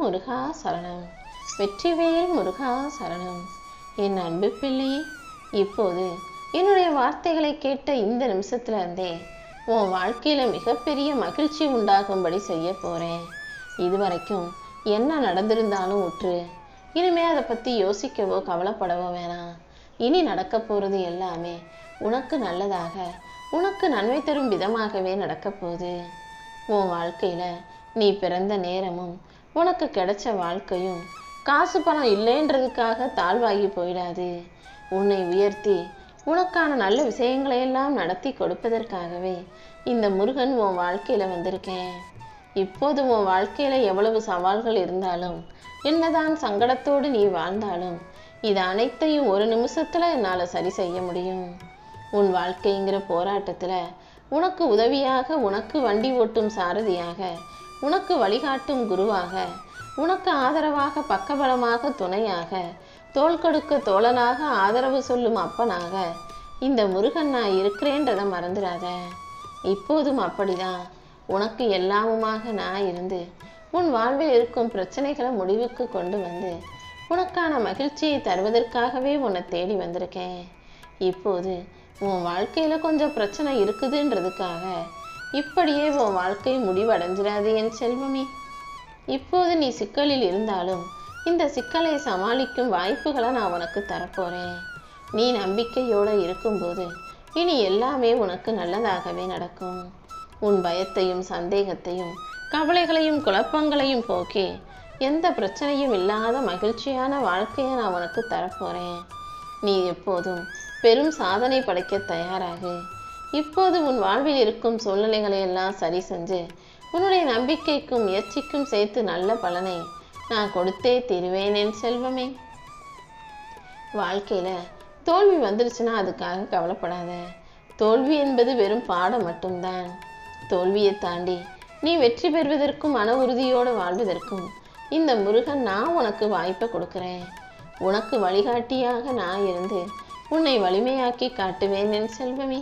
முருகா சரணம். வெற்றிவேல் முருகா சரணம். என் அன்பு பிள்ளையே, இப்போது என்னுடைய வார்த்தைகளை கேட்ட இந்த நிமிஷத்துல இருந்தே உன் வாழ்க்கையில மிகப்பெரிய மகிழ்ச்சி உண்டாகும்படி செய்ய போறேன். இதுவரைக்கும் என்ன நடந்திருந்தாலும் உற்று இனிமே அதை பத்தி யோசிக்கவோ கவலைப்படவோ வேணாம். இனி நடக்க போறது எல்லாமே உனக்கு நல்லதாக, உனக்கு நன்மை தரும் விதமாகவே நடக்க போகுது. உன் வாழ்க்கையில நீ பிறந்த நேரமும் உனக்கு கிடைச்ச வாழ்க்கையும் காசு பணம் இல்லைன்றதுக்காக தாழ்வாகி போயிடாது. உன்னை உயர்த்தி உனக்கான நல்ல விஷயங்களை எல்லாம் நடத்தி கொடுப்பதற்காகவே இந்த முருகன் உன் வாழ்க்கையில வந்திருக்கேன். இப்போது உன் வாழ்க்கையில எவ்வளவு சவால்கள் இருந்தாலும், என்னதான் சங்கடத்தோடு நீ வாழ்ந்தாலும், இது அனைத்தையும் ஒரு நிமிஷத்துல என்னால சரி செய்ய முடியும். உன் வாழ்க்கைங்கிற போராட்டத்துல உனக்கு உதவியாக, உனக்கு வண்டி ஓட்டும் சாரதியாக, உனக்கு வழிகாட்டும் குருவாக, உனக்கு ஆதரவாக, பக்கபலமாக, துணையாக, தோள் கொடுக்க தோழனாக, ஆதரவு சொல்லும் அப்பனாக இந்த முருகன் நான் இருக்கிறேன்றதை மறந்துடாத. இப்போதும் அப்படிதான். உனக்கு எல்லாமுமாக நான் இருந்து உன் வாழ்வில் இருக்கும் பிரச்சனைகளை முடிவுக்கு கொண்டு வந்து உனக்கான மகிழ்ச்சியை தருவதற்காகவே உன்னை தேடி வந்திருக்கேன். இப்போது உன் வாழ்க்கையில கொஞ்சம் பிரச்சனை இருக்குதுன்றதுக்காக இப்படியே உன் வாழ்க்கை முடிவடைஞ்சிடாது என் செல்வமே. இப்போது நீ சிக்கலில் இருந்தாலும் இந்த சிக்கலை சமாளிக்கும் வாய்ப்புகளை நான் உனக்கு தரப்போறேன். நீ நம்பிக்கையோட இருக்கும்போது இனி எல்லாமே உனக்கு நல்லதாகவே நடக்கும். உன் பயத்தையும் சந்தேகத்தையும் கவலைகளையும் குழப்பங்களையும் போக்கி எந்த பிரச்சனையும் இல்லாத மகிழ்ச்சியான வாழ்க்கையை நான் உனக்கு தரப்போறேன். நீ எப்போதும் பெரும் சாதனை படைக்க தயாராகு. இப்போது உன் வாழ்வில் இருக்கும் சூழ்நிலைகளை எல்லாம் சரி செஞ்சு உன்னுடைய நம்பிக்கைக்கும் முயற்சிக்கும் சேர்த்து நல்ல பலனை நான் கொடுத்தே தீருவேன் என் செல்வமே. வாழ்க்கையில தோல்வி வந்துருச்சுன்னா அதுக்காக கவலைப்படாத. தோல்வி என்பது வெறும் பாடம் மட்டும்தான். தோல்வியை தாண்டி நீ வெற்றி பெறுவதற்கும் மன உறுதியோடு வாழ்வதற்கும் இந்த முருகன் நான் உனக்கு வாய்ப்பை கொடுக்கிறேன். உனக்கு வழிகாட்டியாக நான் இருந்து உன்னை வலிமையாக்கி காட்டுவேன் என் செல்வமே.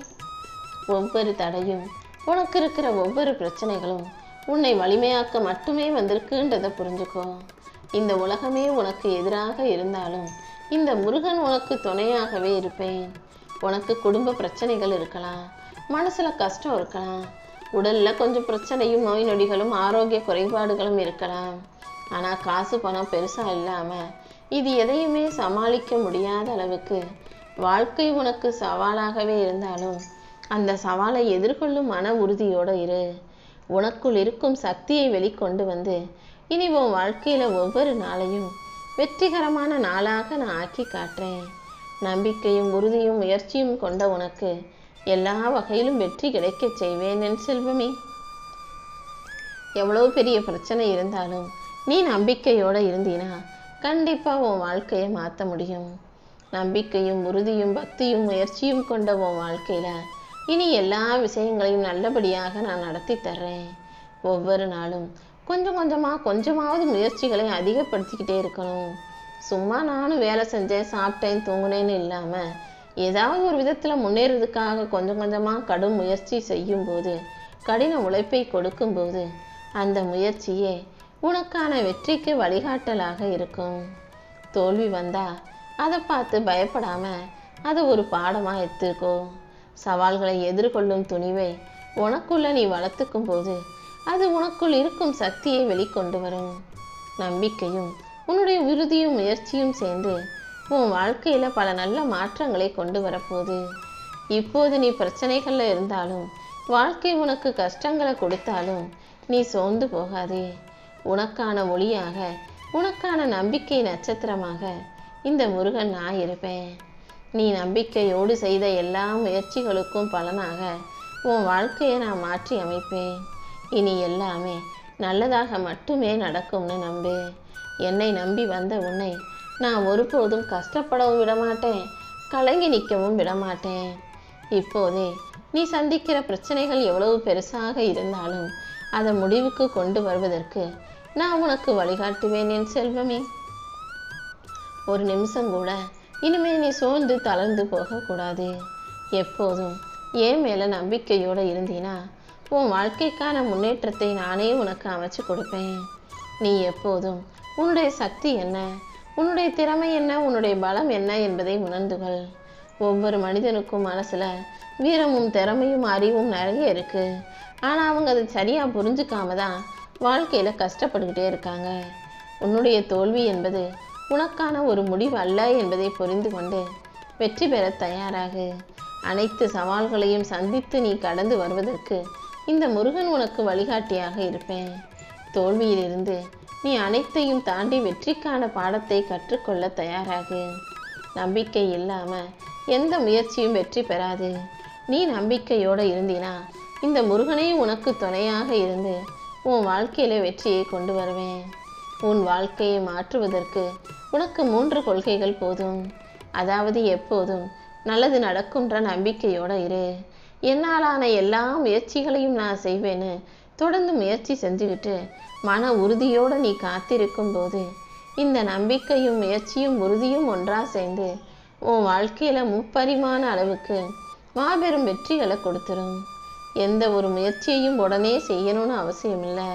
ஒவ்வொரு தடையும், உனக்கு இருக்கிற ஒவ்வொரு பிரச்சனைகளும் உன்னை வலிமையாக்க மட்டுமே வந்திருக்குன்றதை புரிஞ்சுக்கோ. இந்த உலகமே உனக்கு எதிராக இருந்தாலும் இந்த முருகன் உனக்கு துணையாகவே இருப்பேன். உனக்கு குடும்ப பிரச்சனைகள் இருக்கலாம், மனசுல கஷ்டம் இருக்கலாம், உடல்ல கொஞ்சம் பிரச்சனையும் நோய் நொடிகளும் ஆரோக்கிய குறைபாடுகளும் இருக்கலாம். ஆனா காசு பணம் பெருசா இல்லாம இது எதையுமே சமாளிக்க முடியாத அளவுக்கு வாழ்க்கை உனக்கு சவாலாகவே இருந்தாலும் அந்த சவாலை எதிர்கொள்ளும் மன உறுதியோட இரு. உனக்குள் இருக்கும் சக்தியை வெளிக்கொண்டு வந்து இனி உன் வாழ்க்கையில ஒவ்வொரு நாளையும் வெற்றிகரமான நாளாக நான் ஆக்கி காட்டுறேன். நம்பிக்கையும் உறுதியும் முயற்சியும் கொண்ட உனக்கு எல்லா வகையிலும் வெற்றி கிடைக்க செய்வேன் என் செல்வமே. எவ்வளவு பெரிய பிரச்சனை இருந்தாலும் நீ நம்பிக்கையோட இருந்தீனா கண்டிப்பா உன் வாழ்க்கையை மாற்ற முடியும். நம்பிக்கையும் உறுதியும் பக்தியும் முயற்சியும் கொண்ட உன் வாழ்க்கையில இனி எல்லா விஷயங்களையும் நல்லபடியாக நான் நடத்தி தர்றேன். ஒவ்வொரு நாளும் கொஞ்சமாவது முயற்சிகளை அதிகப்படுத்திக்கிட்டே இருக்கணும். சும்மா நானும் வேலை செஞ்சேன், சாப்பிட்டேன், தூங்குனேன்னு இல்லாம ஏதாவது ஒரு விதத்துல முன்னேறதுக்காக கொஞ்சமா கடும் முயற்சி செய்யும் போது, கடின உழைப்பை கொடுக்கும் போது அந்த முயற்சியே உனக்கான வெற்றிக்கு வழிகாட்டலாக இருக்கும். தோல்வி வந்தா அதை பார்த்து பயப்படாம அதை ஒரு பாடமா எடுத்துக்கோ. சவால்களை எதிர்கொள்ளும் துணிவை உனக்குள்ள நீ வளர்த்துக்கும் போது அது உனக்குள் இருக்கும் சக்தியை வெளிக்கொண்டு வரும். நம்பிக்கையும் உன்னுடைய உறுதியும் முயற்சியும் சேர்ந்து உன் வாழ்க்கையில பல நல்ல மாற்றங்களை கொண்டு வரப்போகுது. இப்போது நீ பிரச்சனைகள்ல இருந்தாலும், வாழ்க்கை உனக்கு கஷ்டங்களை கொடுத்தாலும் நீ சோர்ந்து போகாதே. உனக்கான ஒளியாக, உனக்கான நம்பிக்கை நட்சத்திரமாக இந்த முருகன் நான் இருப்பேன். நீ நம்பிக்கையோடு செய்த எல்லா முயற்சிகளுக்கும் பலனாக உன் வாழ்க்கையை நான் மாற்றி அமைப்பேன். இனி எல்லாமே நல்லதாக மட்டுமே நடக்கும்னு நம்பு. என்னை நம்பி வந்த உன்னை நான் ஒருபோதும் கஷ்டப்படவும் விடமாட்டேன், கலங்கி நிற்கவும் விடமாட்டேன். இப்போதே நீ சந்திக்கிற பிரச்சனைகள் எவ்வளவு பெருசாக இருந்தாலும் அதை முடிவுக்கு கொண்டு வருவதற்கு நான் உனக்கு வழிகாட்டுவேன் என் செல்வமே. ஒரு நிமிஷம் கூட இனிமே நீ சோர்ந்து தளர்ந்து போகக்கூடாது. எப்போதும் என் மேல நம்பிக்கையோட இருந்தீனா உன் வாழ்க்கைக்கான முன்னேற்றத்தை நானே உனக்கு அமைச்சு கொடுப்பேன். நீ எப்போதும் உன்னுடைய சக்தி என்ன, உன்னுடைய திறமை என்ன, உன்னுடைய பலம் என்ன என்பதை உணர்ந்துகள். ஒவ்வொரு மனிதனுக்கும் மனசுல வீரமும் திறமையும் அறிவும் நிறைய இருக்கு. ஆனா அவங்க அதை சரியா புரிஞ்சுக்காம தான் வாழ்க்கையில கஷ்டப்பட்டுக்கிட்டே இருக்காங்க. உன்னுடைய தோல்வி என்பது உனக்கான ஒரு முடிவு அல்ல என்பதை புரிந்து கொண்டு வெற்றி பெற தயாராகு. அனைத்து சவால்களையும் சந்தித்து நீ கடந்து வருவதற்கு இந்த முருகன் உனக்கு வழிகாட்டியாக இருப்பேன். தோல்வியிலிருந்து நீ அனைத்தையும் தாண்டி வெற்றிக்கான பாடத்தை கற்றுக்கொள்ள தயாராகு. நம்பிக்கை இல்லாம எந்த முயற்சியும் வெற்றி பெறாது. நீ நம்பிக்கையோடு இருந்தினா இந்த முருகனே உனக்கு துணையாக இருந்து உன் வாழ்க்கையில வெற்றியை கொண்டு வருவேன். உன் வாழ்க்கையை மாற்றுவதற்கு உனக்கு 3 கொள்கைகள் போதும். அதாவது எப்போதும் நல்லது நடக்கும்ன்ற நம்பிக்கையோட இரு. என்னாலான எல்லா முயற்சிகளையும் நான் செய்வேன்னு தொடர்ந்து முயற்சி செஞ்சுக்கிட்டு மன உறுதியோடு நீ காத்திருக்கும் போது இந்த நம்பிக்கையும் முயற்சியும் உறுதியும் ஒன்றா சேர்ந்து உன் வாழ்க்கையில 3 அளவுக்கு மாபெரும் வெற்றிகளை கொடுத்துரும். எந்த ஒரு முயற்சியையும் உடனே செய்யணும்னு அவசியம் இல்லை.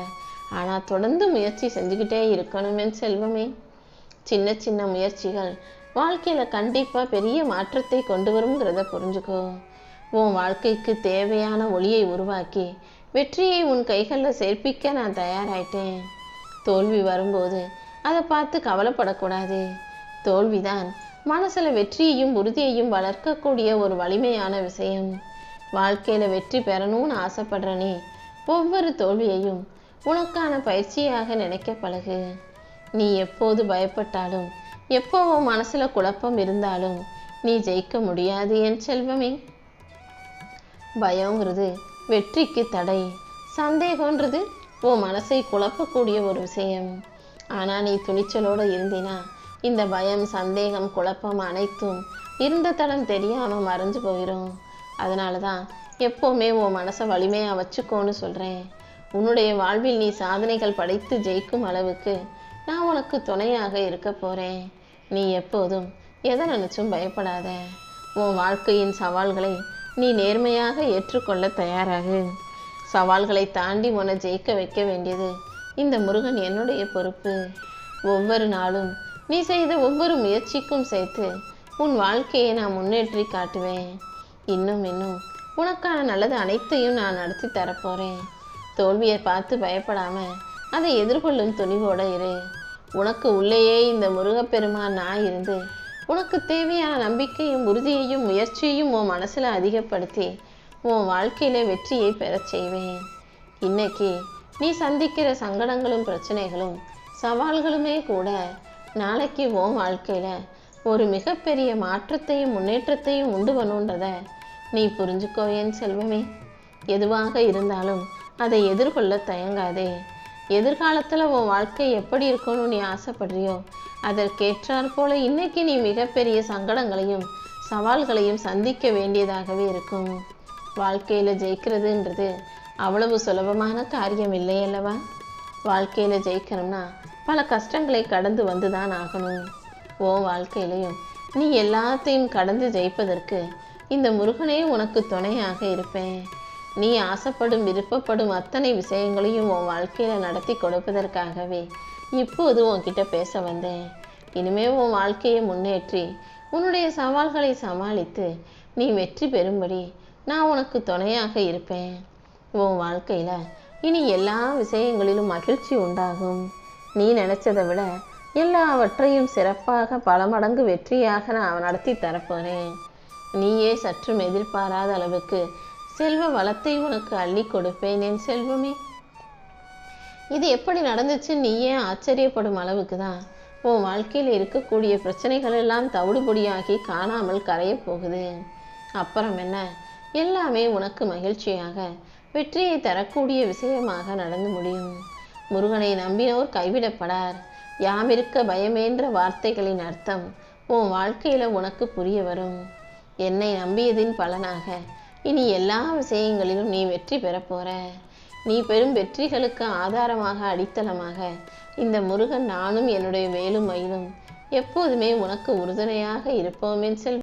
ஆனால் தொடர்ந்து முயற்சி செஞ்சுக்கிட்டே இருக்கணும் என் செல்வமே. சின்ன சின்ன முயற்சிகள் வாழ்க்கையில கண்டிப்பா பெரிய மாற்றத்தை கொண்டு வருங்கிறத புரிஞ்சுக்கோ. உன் வாழ்க்கைக்கு தேவையான ஒளியை உருவாக்கி வெற்றியை உன் கைகளில் சேர்ப்பிக்க நான் தயாராயிட்டேன். தோல்வி வரும்போது அதை பார்த்து கவலைப்படக்கூடாது. தோல்விதான் மனசுல வெற்றியையும் உறுதியையும் வளர்க்கக்கூடிய ஒரு வலிமையான விஷயம். வாழ்க்கையில வெற்றி பெறணும்னு ஆசைப்படுற நீ ஒவ்வொரு தோல்வியையும் உனக்கான பயிற்சியாக நினைக்க பழகு. நீ எப்போது பயப்பட்டாலும் எப்போவோ மனசுல குழப்பம் இருந்தாலும் நீ ஜெயிக்க முடியாது என் செல்வமே. பயங்கிறது வெற்றிக்கு தடை. சந்தேகம்ன்றது உன் மனசை குழப்பக்கூடிய ஒரு விஷயம். ஆனா நீ துணிச்சலோட இருந்தினா இந்த பயம், சந்தேகம், குழப்பம் அனைத்தும் இருந்த தடம் தெரியாம மறைஞ்சு போயிடும். அதனாலதான் எப்பவுமே உன் மனசை வலிமையா வச்சுக்கோன்னு சொல்றேன். உன்னுடைய வாழ்வில் நீ சாதனைகள் படைத்து ஜெயிக்கும் அளவுக்கு நான் உனக்கு துணையாக இருக்க போறேன். நீ எப்போதும் எதை நினைச்சும் பயப்படாத. உன் வாழ்க்கையின் சவால்களை நீ நேர்மையாக ஏற்றுக்கொள்ள தயாராகு. சவால்களை தாண்டி உன்னை ஜெயிக்க வைக்க வேண்டியது இந்த முருகன் என்னுடைய பொறுப்பு. ஒவ்வொரு நாளும் நீ செய்த ஒவ்வொரு முயற்சிக்கும் சேர்த்து உன் வாழ்க்கையை நான் முன்னேற்றி காட்டுவேன். இன்னும் உனக்கான நல்லது அனைத்தையும் நான் நடத்தி தரப்போறேன். தோல்வியை பார்த்து பயப்படாம அதை எதிர்கொள்ளும் துணிவோட இரு. உனக்கு உள்ளேயே இந்த முருகப்பெருமான் நான் இருந்து உனக்கு தேவையான நம்பிக்கையும் உறுதியையும் முயற்சியையும் உன் மனசுல அதிகப்படுத்தி உன் வாழ்க்கையில வெற்றியை பெறச் செய்வேன். இன்னைக்கு நீ சந்திக்கிற சங்கடங்களும் பிரச்சனைகளும் சவால்களுமே கூட நாளைக்கு உன் வாழ்க்கையில ஒரு மிகப்பெரிய மாற்றத்தையும் முன்னேற்றத்தையும் உண்டு பண்ணுன்றத நீ புரிஞ்சுக்கோ என் செல்வமே. எதுவாக இருந்தாலும் அதை எதிர்கொள்ள தயங்காதே. எதிர்காலத்துல உன் வாழ்க்கை எப்படி இருக்கணும்னு நீ ஆசைப்படுறியோ அதற்கேற்றாற் போல இன்னைக்கு நீ மிகப்பெரிய சங்கடங்களையும் சவால்களையும் சந்திக்க வேண்டியதாகவே இருக்கும். வாழ்க்கையில ஜெயிக்கிறதுன்றது அவ்வளவு சுலபமான காரியம் இல்லை அல்லவா? வாழ்க்கையில ஜெயிக்கணும்னா பல கஷ்டங்களை கடந்து வந்துதான் ஆகணும். உன் வாழ்க்கையிலையும் நீ எல்லாத்தையும் கடந்து ஜெயிப்பதற்கு இந்த முருகனே உனக்கு துணையாக இருப்பேன். நீ ஆசைப்படும் விருப்பப்படும் அத்தனை விஷயங்களையும் உன் வாழ்க்கையில நடத்தி கொடுப்பதற்காகவே இப்போது உன்கிட்ட பேச வந்தேன். இனிமே உன் வாழ்க்கையை முன்னேற்றி உன்னுடைய சவால்களை சமாளித்து நீ வெற்றி பெறும்படி நான் உனக்கு துணையாக இருப்பேன். உன் வாழ்க்கையில இனி எல்லா விஷயங்களிலும் மகிழ்ச்சி உண்டாகும். நீ நினைச்சதை விட எல்லாவற்றையும் சிறப்பாக பல மடங்கு வெற்றியாக நான் நடத்தி தரப்போறேன். நீயே சற்றும் எதிர்பாராத அளவுக்கு செல்வ வளத்தை உனக்கு அள்ளி கொடுப்பேன் என் செல்வமே. இது எப்படி நடந்துச்சு நீயே ஆச்சரியப்படும் அளவுக்கு தான் உன் வாழ்க்கையில் இருக்கக்கூடிய பிரச்சனைகள் எல்லாம் தவிடுபொடியாகி காணாமல் கரைய போகுது. அப்புறம் என்ன, எல்லாமே உனக்கு மகிழ்ச்சியாக வெற்றியை தரக்கூடிய விஷயமாக நடந்து முடியும். முருகனை நம்பினோர் கைவிடப்படார். யாமிருக்க பயமேன்ற வார்த்தைகளின் அர்த்தம் உன் வாழ்க்கையில உனக்கு புரிய வரும். என்னை நம்பியதின் பலனாக இனி எல்லா விஷயங்களிலும் நீ வெற்றி பெற போற. நீ பெரும் வெற்றிகளுக்கு ஆதாரமாக அடித்தளமாக இந்த முருகன் நானும் என்னுடைய வேலும் மயிலும் எப்போதுமே உனக்கு உறுதுணையாக இருப்போம் என் செல்வம்.